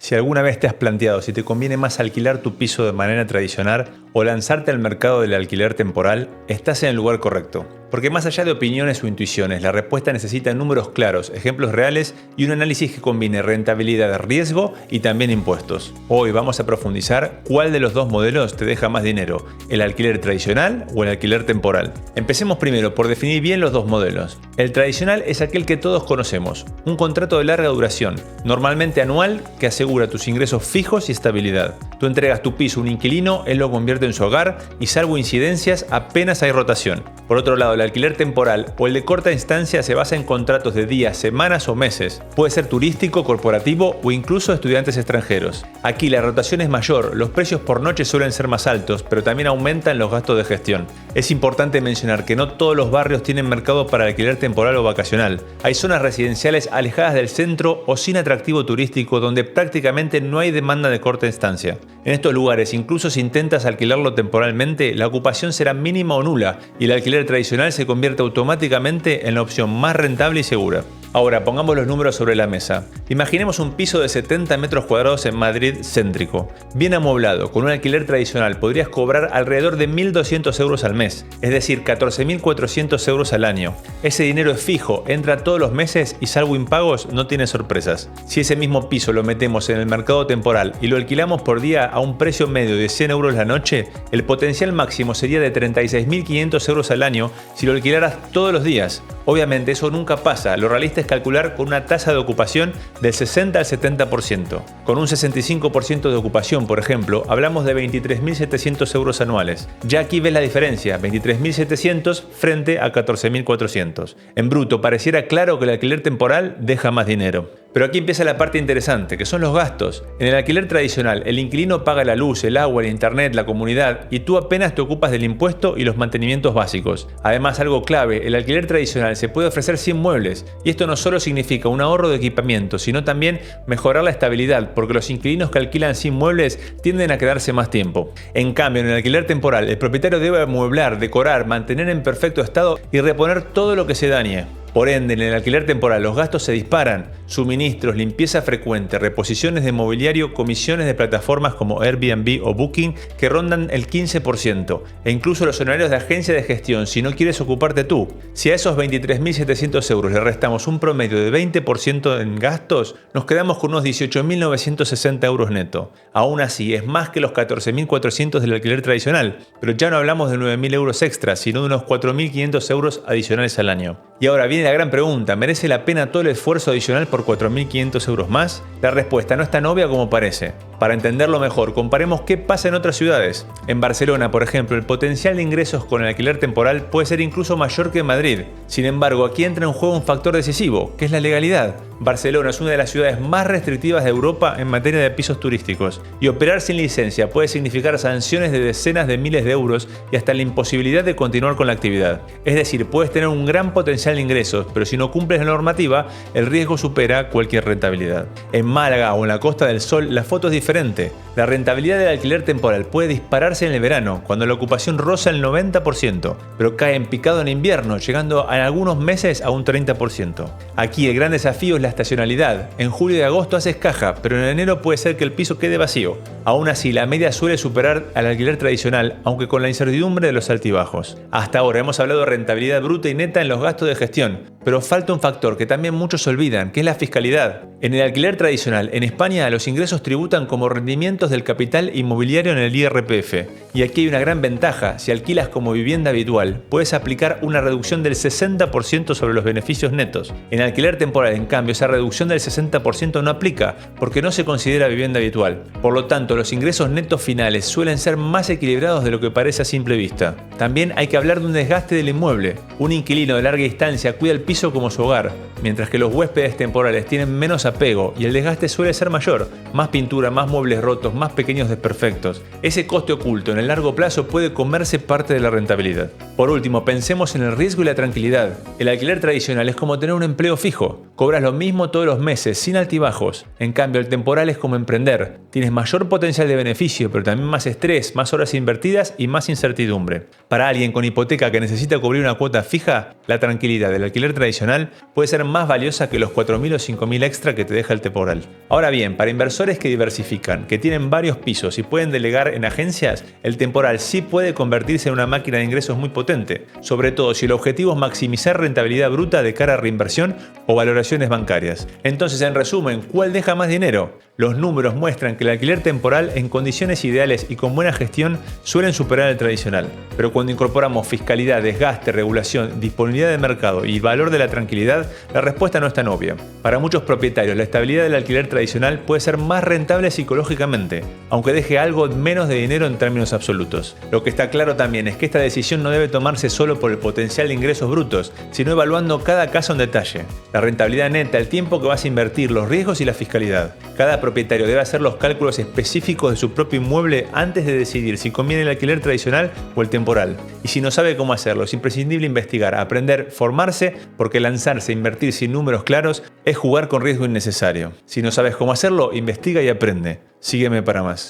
Si alguna vez te has planteado si te conviene más alquilar tu piso de manera tradicional o lanzarte al mercado del alquiler temporal, estás en el lugar correcto. Porque más allá de opiniones o intuiciones, la respuesta necesita números claros, ejemplos reales y un análisis que combine rentabilidad, riesgo y también impuestos. Hoy vamos a profundizar cuál de los dos modelos te deja más dinero, el alquiler tradicional o el alquiler temporal. Empecemos primero por definir bien los dos modelos. El tradicional es aquel que todos conocemos, un contrato de larga duración, normalmente anual, que asegura tus ingresos fijos y estabilidad. Tú entregas tu piso a un inquilino, él lo convierte en su hogar y salvo incidencias apenas hay rotación. Por otro lado, el alquiler temporal o el de corta instancia se basa en contratos de días, semanas o meses. Puede ser turístico, corporativo o incluso estudiantes extranjeros. Aquí la rotación es mayor, los precios por noche suelen ser más altos, pero también aumentan los gastos de gestión. Es importante mencionar que no todos los barrios tienen mercado para alquiler temporal o vacacional. Hay zonas residenciales alejadas del centro o sin atractivo turístico donde prácticamente no hay demanda de corta instancia. En estos lugares, incluso si intentas alquilarlo temporalmente, la ocupación será mínima o nula y el alquiler tradicional se convierte automáticamente en la opción más rentable y segura. Ahora, pongamos los números sobre la mesa. Imaginemos un piso de 70 metros cuadrados en Madrid céntrico. Bien amueblado, con un alquiler tradicional podrías cobrar alrededor de 1.200 euros al mes, es decir, 14.400 euros al año. Ese dinero es fijo, entra todos los meses y salvo impagos no tiene sorpresas. Si ese mismo piso lo metemos en el mercado temporal y lo alquilamos por día a un precio medio de 100 euros la noche, el potencial máximo sería de 36.500 euros al año si lo alquilaras todos los días. Obviamente eso nunca pasa, lo realista es calcular con una tasa de ocupación del 60 al 70%. Con un 65% de ocupación, por ejemplo, hablamos de 23.700 euros anuales. Ya aquí ves la diferencia, 23.700 frente a 14.400. En bruto, pareciera claro que el alquiler temporal deja más dinero. Pero aquí empieza la parte interesante, que son los gastos. En el alquiler tradicional, el inquilino paga la luz, el agua, el internet, la comunidad y tú apenas te ocupas del impuesto y los mantenimientos básicos. Además, algo clave, el alquiler tradicional se puede ofrecer sin muebles y esto no solo significa un ahorro de equipamiento, sino también mejorar la estabilidad, porque los inquilinos que alquilan sin muebles tienden a quedarse más tiempo. En cambio, en el alquiler temporal, el propietario debe amueblar, decorar, mantener en perfecto estado y reponer todo lo que se dañe. Por ende, en el alquiler temporal los gastos se disparan, suministros, limpieza frecuente, reposiciones de mobiliario, comisiones de plataformas como Airbnb o Booking que rondan el 15% e incluso los honorarios de agencia de gestión si no quieres ocuparte tú. Si a esos 23.700 euros le restamos un promedio de 20% en gastos, nos quedamos con unos 18.960 euros neto. Aún así, es más que los 14.400 del alquiler tradicional, pero ya no hablamos de 9.000 euros extras, sino de unos 4.500 euros adicionales al año. Y ahora viene la gran pregunta, ¿merece la pena todo el esfuerzo adicional por 4.500 euros más? La respuesta no es tan obvia como parece. Para entenderlo mejor, comparemos qué pasa en otras ciudades. En Barcelona, por ejemplo, el potencial de ingresos con el alquiler temporal puede ser incluso mayor que en Madrid. Sin embargo, aquí entra en juego un factor decisivo, que es la legalidad. Barcelona es una de las ciudades más restrictivas de Europa en materia de pisos turísticos, y operar sin licencia puede significar sanciones de decenas de miles de euros y hasta la imposibilidad de continuar con la actividad. Es decir, puedes tener un gran potencial de ingresos, pero si no cumples la normativa, el riesgo supera cualquier rentabilidad. En Málaga o en la Costa del Sol, la foto es diferente. La rentabilidad del alquiler temporal puede dispararse en el verano, cuando la ocupación roza el 90%, pero cae en picado en invierno, llegando en algunos meses a un 30%. Aquí el gran desafío es la estacionalidad. En julio y agosto haces caja, pero en enero puede ser que el piso quede vacío. Aún así, la media suele superar al alquiler tradicional, aunque con la incertidumbre de los altibajos. Hasta ahora hemos hablado de rentabilidad bruta y neta en los gastos de gestión, pero falta un factor que también muchos olvidan, que es la fiscalidad. En el alquiler tradicional, en España, los ingresos tributan como rendimientos del capital inmobiliario en el IRPF. Y aquí hay una gran ventaja, si alquilas como vivienda habitual, puedes aplicar una reducción del 60% sobre los beneficios netos. En alquiler temporal, en cambio, esa reducción del 60% no aplica, porque no se considera vivienda habitual. Por lo tanto, los ingresos netos finales suelen ser más equilibrados de lo que parece a simple vista. También hay que hablar de un desgaste del inmueble. Un inquilino de larga distancia cuida el piso como su hogar, mientras que los huéspedes temporales tienen menos apego y el desgaste suele ser mayor, más pintura, más muebles rotos, más pequeños desperfectos. Ese coste oculto en el largo plazo puede comerse parte de la rentabilidad. Por último, pensemos en el riesgo y la tranquilidad. El alquiler tradicional es como tener un empleo fijo. Cobras lo mismo todos los meses, sin altibajos. En cambio, el temporal es como emprender. Tienes mayor potencial de beneficio, pero también más estrés, más horas invertidas y más incertidumbre. Para alguien con hipoteca que necesita cubrir una cuota fija, la tranquilidad del alquiler tradicional puede ser más valiosa que los 4.000 o 5.000 extra que te deja el temporal. Ahora bien, para inversores que diversifican, que tienen varios pisos y pueden delegar en agencias, el temporal sí puede convertirse en una máquina de ingresos muy potente, sobre todo si el objetivo es maximizar rentabilidad bruta de cara a reinversión o valoraciones bancarias. Entonces, en resumen, ¿cuál deja más dinero? Los números muestran que el alquiler temporal en condiciones ideales y con buena gestión suelen superar al tradicional. Pero cuando incorporamos fiscalidad, desgaste, regulación, disponibilidad de mercado y valor de la tranquilidad, la respuesta no es tan obvia. Para muchos propietarios, la estabilidad del alquiler tradicional puede ser más rentable psicológicamente, aunque deje algo menos de dinero en términos absolutos. Lo que está claro también es que esta decisión no debe tomarse solo por el potencial de ingresos brutos, sino evaluando cada caso en detalle. La rentabilidad neta, el tiempo que vas a invertir, los riesgos y la fiscalidad. Cada propietario debe hacer los cálculos específicos de su propio inmueble antes de decidir si conviene el alquiler tradicional o el temporal. Y si no sabe cómo hacerlo, es imprescindible investigar, aprender, formarse, porque lanzarse a invertir sin números claros es jugar con riesgo innecesario. Si no sabes cómo hacerlo, investiga y aprende. Sígueme para más.